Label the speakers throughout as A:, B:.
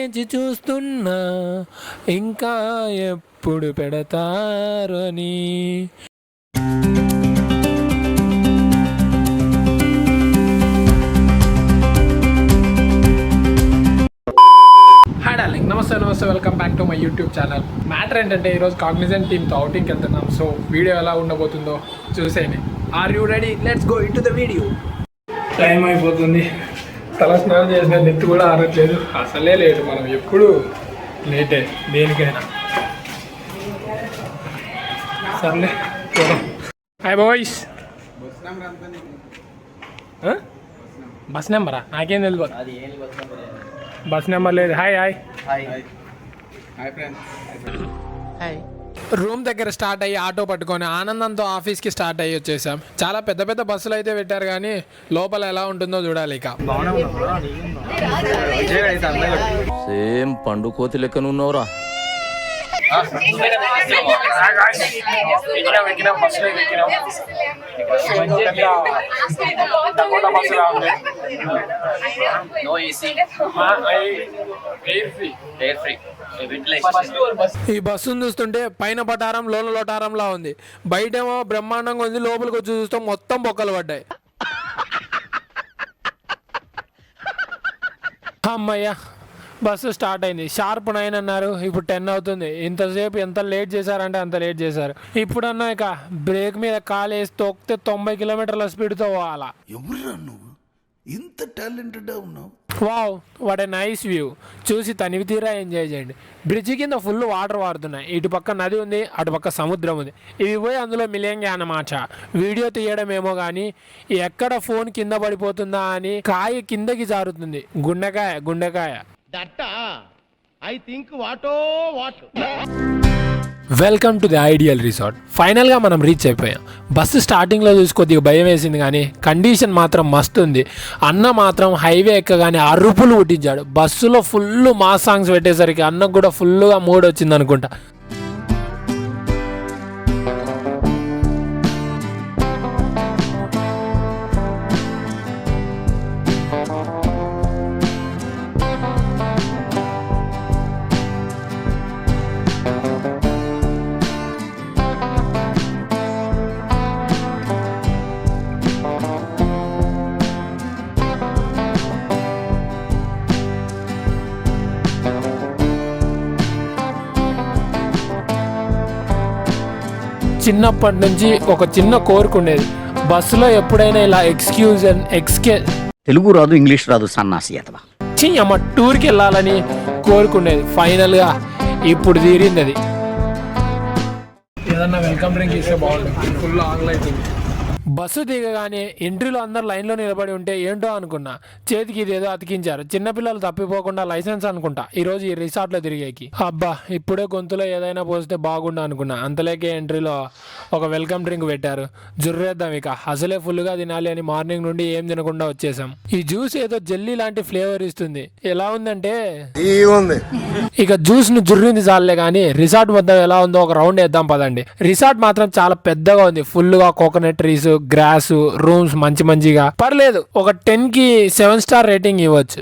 A: వేచి చూస్తున్నా ఇంకా ఎప్పుడు పెడతారని. నమస్తే welcome back to my YouTube channel. Matter ఏంటంటే ఈరోజు కాగ్నిజెంట్ టీమ్తో అవుటింగ్కి వెళ్తున్నాం. సో వీడియో ఎలా ఉండబోతుందో చూసేయండి. Are you ready? Let's go into the video. Time అయిపోతుంది, తల స్నానం చేసిన నెత్తి కూడా ఆరట్లేదు. అసలే లేటు, మనం ఎప్పుడు లేటే దేనికైనా. సర్లే హాయ్ బాయ్స్. బస్ నెంబరా? నాకేం తెలియదు, బస్ నెంబర్ లేదు. Hi hi hi. రూమ్ దగ్గర స్టార్ట్ అయ్యి ఆటో పట్టుకొని ఆనందంతో ఆఫీస్కి స్టార్ట్ అయ్యి వచ్చేసాం. చాలా పెద్ద పెద్ద బస్సులు అయితే పెట్టారు, కానీ లోపల ఎలా ఉంటుందో చూడాలి. ఇక
B: సేమ్ పండు కోతి లెక్కన ఉన్నవరా.
A: ఈ బస్సును చూస్తుంటే పైన పటారం లోన లోటారంలా ఉంది. బయటేమో బ్రహ్మాండంగా ఉంది, లోపలికి వచ్చి చూస్తే మొత్తం బొక్కలు పడ్డాయి. అమ్మయ్యా, బస్సు స్టార్ట్ అయింది. షార్ప్ 9 అన్నారు, ఇప్పుడు 10 అవుతుంది. ఇంతసేపు ఎంత లేట్ చేశారంటే అంత లేట్ చేశారు. ఇప్పుడన్నా ఇక బ్రేక్ మీద కాలు వేసి తొక్కితే 90 కిలోమీటర్ల స్పీడ్తో పోవాలా.
C: ఎవరురా నువ్వు, ఇంత టాలెంటెడ్గా ఉన్నావు?
A: Wow, what a nice view. చూసి తనివి తీరా ఎంజాయ్ చేయండి. బ్రిడ్జి కింద ఫుల్ వాటర్ వాడుతున్నాయి. ఇటు పక్క నది ఉంది, అటు పక్క సముద్రం ఉంది. ఇవి పోయి అందులో మిలియంగా అన్నమాట. వీడియో తీయడం ఏమో కానీ ఎక్కడ ఫోన్ కింద పడిపోతుందా అని కాయ కిందకి జారుతుంది. గుండెకాయ గుండెకాయ. Welcome to the ideal resort. ఫైనల్గా మనం రీచ్ అయిపోయాం. బస్సు స్టార్టింగ్లో చూసి కొద్దిగా భయం వేసింది, కానీ కండిషన్ మాత్రం మస్తు ఉంది. అన్న మాత్రం హైవే ఎక్కగానే అరుపులు పుట్టించాడు. బస్సులో ఫుల్ మాస్ సాంగ్స్ పెట్టేసరికి అన్నకు కూడా ఫుల్గా మూడ్ వచ్చింది అనుకుంటా. చిన్నప్పటి నుంచి ఒక చిన్న కోరిక ఉండేది, బస్సులో ఎప్పుడైనా ఇలా
D: తెలుగు రాదు, ఇంగ్లీష్ రాదు, సన్నాసి అథవా
A: అమ్మ టూర్కి వెళ్ళాలని కోరుకునేది. ఫైనల్గా ఇప్పుడు తీరింది అది. ఏదన్నా వెల్కమ్ డ్రింక్ ఇస్తే బాగుంటుంది, ఫుల్ ఆకలి అవుతుంది. బస్సు దిగగానే ఎంట్రీలో అందరు లైన్లో నిలబడి ఉంటే ఏంటో అనుకున్నా. చేతికి ఇదేదో అతికించారు. చిన్నపిల్లలు తప్పిపోకుండా లైసెన్స్ అనుకుంటా ఈరోజు ఈ రిసార్ట్లో తిరిగేకి. అబ్బా, ఇప్పుడే గొంతులో ఏదైనా పోస్తే బాగుండు అనుకున్నా. అంతలేకే ఎంట్రీలో ఒక వెల్కమ్ డ్రింక్ పెట్టారు. జుర్రేద్దాం ఇక, అసలే ఫుల్గా తినాలి అని మార్నింగ్ నుండి ఏం తినకుండా వచ్చేసాం. ఈ జ్యూస్ ఏదో జెల్లీ లాంటి ఫ్లేవర్ ఇస్తుంది. ఎలా ఉందంటే ఇక జ్యూస్ ను జుర్రింది చాలే, కానీ రిసార్ట్ వద్ద ఎలా ఉందో ఒక రౌండ్ వేద్దాం పదండి. రిసార్ట్ మాత్రం చాలా పెద్దగా ఉంది. ఫుల్గా కోకోనట్ ట్రీస్, గ్రాస్, రూమ్స్ మంచి మంచిగా పర్లేదు. ఒక 10 కి 7 స్టార్ రేటింగ్ ఇవ్వచ్చు.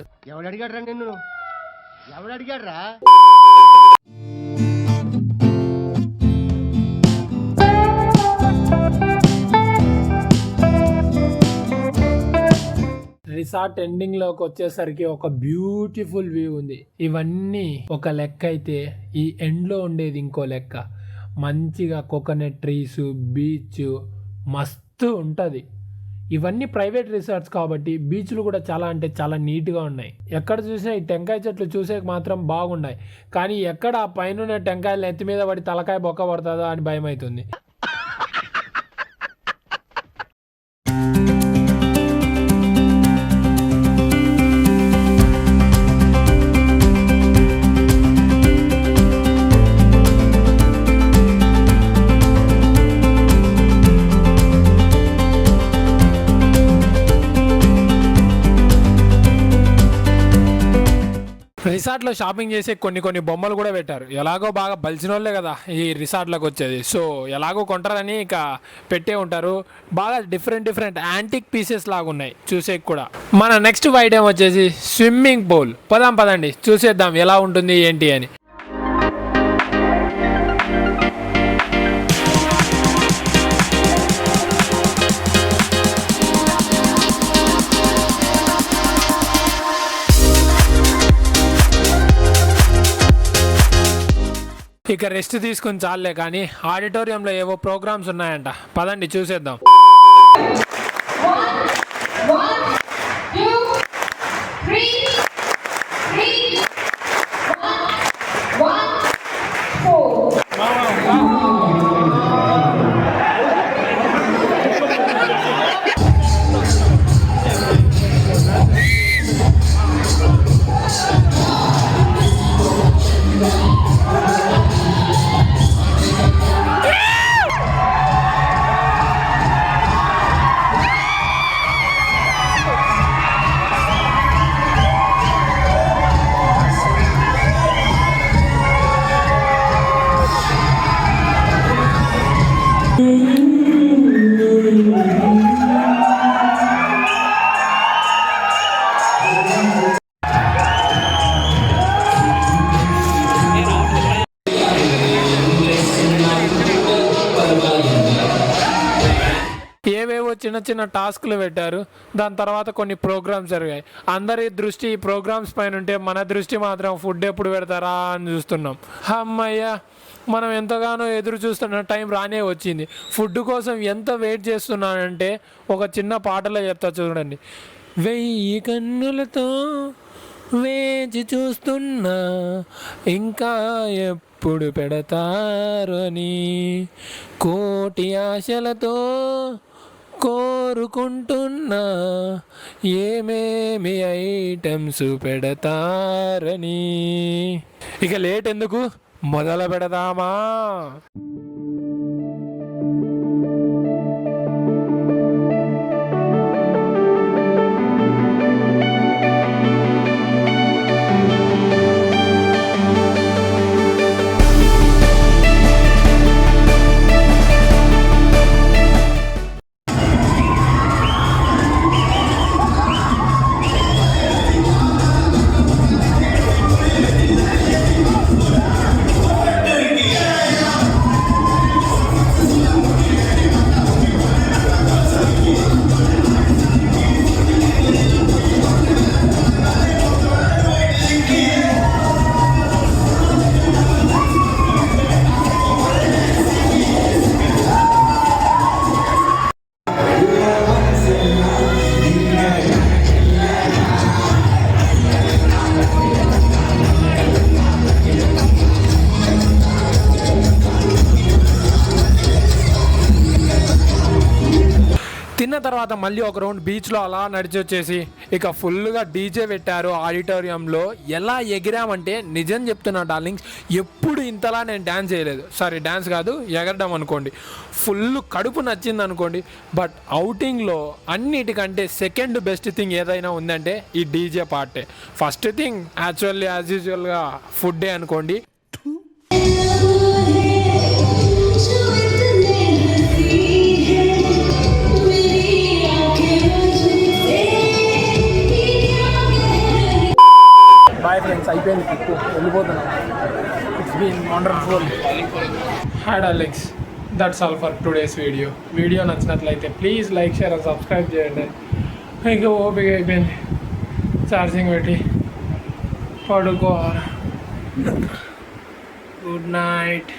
A: రిసార్ట్ ఎండింగ్ లోకి వచ్చేసరికి ఒక బ్యూటిఫుల్ వ్యూ ఉంది. ఇవన్నీ ఒక లెక్క అయితే ఈ ఎండ్ లో ఉండేది ఇంకో లెక్క. మంచిగా కోకోనట్ ట్రీస్, బీచ్ మస్తు ఉంటుంది. ఇవన్నీ ప్రైవేట్ రిసార్ట్స్ కాబట్టి బీచ్లు కూడా చాలా అంటే చాలా నీట్గా ఉన్నాయి. ఎక్కడ చూసినా ఈ టెంకాయ చెట్లు చూసే మాత్రం బాగున్నాయి, కానీ ఎక్కడ ఆ పైన టెంకాయలు నెత్తి మీద పడి తలకాయ బొక్క పడుతుందో అని భయం అవుతుంది. రిసార్ట్లో షాపింగ్ చేసే కొన్ని బొమ్మలు కూడా పెట్టారు. ఎలాగో బాగా బలిసిన వాళ్ళే కదా ఈ రిసార్ట్లోకి వచ్చేది, సో ఎలాగో కొంటారని ఇక పెట్టే ఉంటారు. బాగా డిఫరెంట్ యాంటిక్ పీసెస్ లాగా ఉన్నాయి చూసేకి కూడా. మన నెక్స్ట్ ఐటెం వచ్చేసి స్విమ్మింగ్ పూల్. పదండి చూసేద్దాం ఎలా ఉంటుంది ఏంటి అని. ఇక రెస్ట్ తీసుకుని చాలే కానీ ఆడిటోరియంలో ఏవో ప్రోగ్రామ్స్ ఉన్నాయంట, పదండి చూసేద్దాం. ఏవేవో చిన్న టాస్క్లు పెట్టారు. దాని తర్వాత కొన్ని ప్రోగ్రామ్స్ జరిగాయి. అందరి దృష్టి ఈ ప్రోగ్రామ్స్ పైన ఉంటే మన దృష్టి మాత్రం ఫుడ్ ఎప్పుడు పెడతారా అని చూస్తున్నాం. అమ్మయ్య, మనం ఎంతగానో ఎదురు చూస్తున్న టైం రానే వచ్చింది. ఫుడ్ కోసం ఎంత వెయిట్ చేస్తున్నానంటే ఒక చిన్న పాటలో చెప్తా చూడండి. 1000 కన్నులతో వేచి చూస్తున్నా, ఇంకా ఎప్పుడు పెడతారని, కోటి ఆశలతో కోరుకుంటున్నా, ఏమేమి ఐటమ్స్ పెడతారని. ఇక లేట్ ఎందుకు, మొదలు పెడదామా? తిన్న తర్వాత మళ్ళీ ఒక రౌండ్ బీచ్లో అలా నడిచి వచ్చేసి ఇక ఫుల్గా డీజే పెట్టారు ఆడిటోరియంలో. ఎలా ఎగిరామంటే నిజం చెప్తున్నా డార్లింగ్స్, ఎప్పుడు ఇంతలా నేను డ్యాన్స్ చేయలేదు. సారీ, డ్యాన్స్ కాదు, ఎగరడం అనుకోండి. ఫుల్ కడుపు నచ్చింది అనుకోండి. బట్ అవుటింగ్లో అన్నిటికంటే సెకండ్ బెస్ట్ థింగ్ ఏదైనా ఉందంటే ఈ డీజే పార్టే. ఫస్ట్ థింగ్ యాక్చువల్లీ యాజ్ యూజువల్గా ఫుడ్డే అనుకోండి. బాయ్ ఫ్రెండ్స్, అయిపోయింది ట్రిప్, వెళ్ళిపోతున్నాం. It's been wonderful. Hi darlings, that's all for today's video నచ్చినట్లయితే please like, share and subscribe చేయండి. ఇంకా ఓపిక అయిపోయింది, ఛార్జింగ్ పెట్టి పడుకోవాలి. Good night.